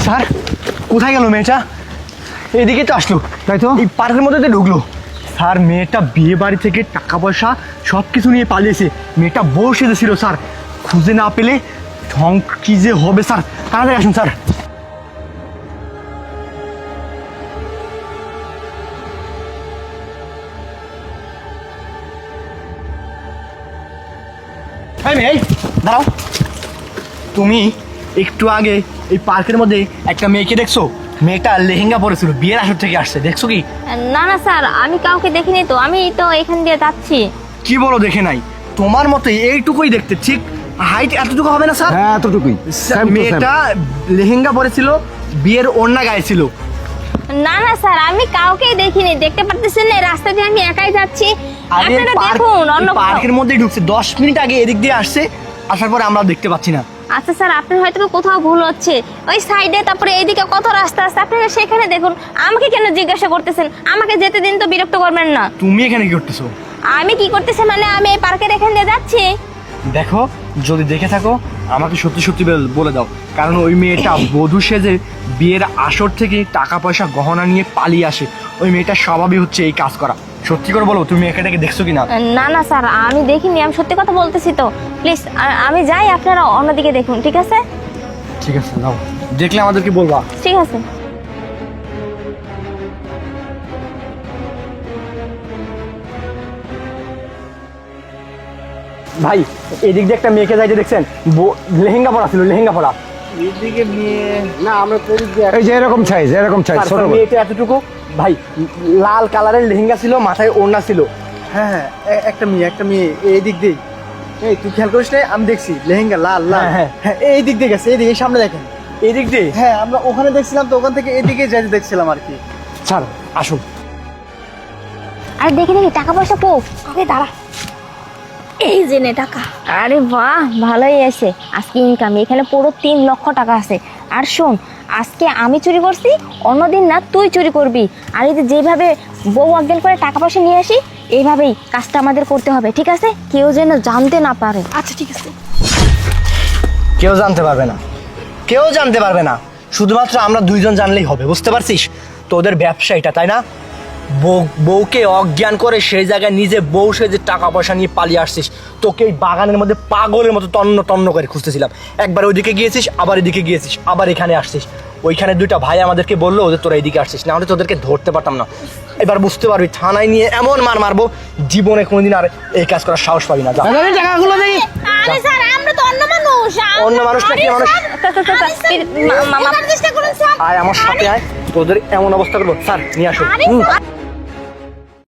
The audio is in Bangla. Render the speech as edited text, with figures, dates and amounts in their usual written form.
স্যার কোথায় গেল মেয়েটা? এদিকে তো আসলো, তাই তো। এই পার্কের মধ্যে তো ঢুকলো। স্যার মেয়েটা বিয়ে বাড়ি থেকে টাকা পয়সা সব কিছু নিয়ে পালিয়েছে। মেয়েটা বউ সেজেছিল স্যার, খুঁজে না পেলে ঠং কি যে হবে স্যার। তাড়াতাড়ি আসুন স্যার। এই মেয়ে, এই দাঁড়াও। তুমি একটু আগে এই পার্কের মধ্যে একটা মেয়েকে দেখছো? মেয়েটা লেহেঙ্গা পরেছিল, বিয়ের আসর থেকে আসছে, দেখছো কি? না না স্যার, আমি কাউকে দেখিনি তো, আমি তো এখান দিয়ে যাচ্ছি। কি বলো দেখে নাই? তোমার মতো এইটুকুই দেখতে, ঠিক হাইট এতটুকু হবে না স্যার? হ্যাঁ এতটুকুই। Same to same. মেয়েটা লেহেঙ্গা পরেছিল, বিয়ের ওড়না গায়ে ছিল। না না স্যার, আমি কাউকেই দেখিনি, দেখতে পারতেছেন না রাস্তা দিয়ে আমি একাই যাচ্ছি। আরে আপনারা দেখুন অন্য কোথাও। পার্কের মধ্যে ঢুকছে, 10 মিনিট আগে এদিক দিয়ে আসছে, আসার পরে আমরা দেখতে পাচ্ছি না। আচ্ছা স্যার, আপনার হয়তো কোথাও ভুল হচ্ছে। ওই সাইডে, তারপরে এইদিকে কত রাস্তা আছে, আপনারা সেখানে দেখুন। আমাকে কেন জিজ্ঞাসা করতেছেন? আমাকে যেতে দিন তো, বিরক্ত করবেন না। তুমি এখানে কি করতেছো? আমি কি করতেছি মানে, আমি এই পার্কের এখান দিয়ে যাচ্ছি। দেখো, যদি দেখে থাকো আমাকে সত্যি সত্যি বলে দাও, কারণ ওই মেয়েটা বধূ সেজে বিয়ের আসর থেকে টাকা পয়সা গহনা নিয়ে পালিয়ে আসে। ওই মেয়েটার স্বভাবই হচ্ছে এই কাজ করা। সত্যি করে বলো, তুমি এখানটাকে দেখছো কিনা? না না স্যার, আমি দেখিনি, আমি সত্যি কথা বলতেছি তো। প্লিজ আমি যাই, আপনারা অন্যদিকে দেখুন, ঠিক আছে? ঠিক আছে, নাও, দেখলে আমাদেরকে বলবা। ঠিক আছে। ভাই, এদিক দিয়ে একটা মেয়েকে যাইতে দেখছেন? লেহেঙ্গা পরা ছিল, লেহেঙ্গা পরা। এদিকে মেয়ে না আমরা তো এই যে এরকম সাইজ স্যার, ছোট করে। মেয়েটা এতটুকু, ভাই লাল কালারের লেহেঙ্গা ছিল, মাথায় ওড়না ছিল। হ্যাঁ হ্যাঁ, একটা মেয়ে এই দিক দিয়ে। এই তুই খেয়াল করিস না, আমি দেখছি লেহেঙ্গা লাল লাল। হ্যাঁ, হ্যাঁ এই দিক দিয়ে গেছে, এই সামনে দেখেন। এই দিক দিয়ে? হ্যাঁ আমরা ওখানে দেখছিলাম তো, ওখান থেকে এদিকে যাইতে দেখছিলাম আর কি। স্যার আসুন। আরে দেখি দেখি, টাকা পয়সা পো। আরে দাঁড়া, এই যে নে টাকা। আরে বাহ, ভালোই আছে আজকে ইনকাম। এখানে পুরো 3 লক্ষ টাকা আছে। আর শোন, আজকে আমি চুরি করছি, অন্যদিন না তুই চুরি করবি। আর এই যে যেভাবে বউ অজ্ঞান করে টাকা পয়সা নিয়ে আসি, এইভাবেই কাজটা আমাদের করতে হবে, ঠিক আছে? কেউ যেন জানতে না পারে। আচ্ছা ঠিক আছে। কেউ জানতে পারবে না, কেউ জানতে পারবে না, শুধুমাত্র আমরা দুইজন জানলেই হবে, বুঝতে পারছিস? তোদের ব্যবসা এটা, তাই না? বউকে অজ্ঞান করে সেই জায়গায় নিজে বউ সেজে টাকা পয়সা নিয়ে পালিয়ে আসছিস। তোকে এই বাগানের মধ্যে পাগলের মতো তন্ন তন্ন করে খুঁজতেছিলাম। একবার ওইদিকে গিয়েছিস, আবার এদিকে গিয়েছিস, আবার এখানে আসছিস। ওইখানে দুইটা ভাই আমাদেরকে বললো ওদের তোরা এইদিকে আসছিস, না হলে তোদেরকে ধরতে পারতাম না। এবার বুঝতে পারবি, থানায় নিয়ে এমন মার মারবো, জীবনে কোনোদিন আর এই কাজ করার সাহস পাবি না। যা। টাকাগুলো দেখি। আরে স্যার, আমরা তো অন্য মানুষ। অন্য মানুষ নাকি মানুষ? মামা চেষ্টা করুন স্যার। আয় আমার সাথে আয়, তোদের এমন অবস্থা করবো। স্যার নিয়ে আসো।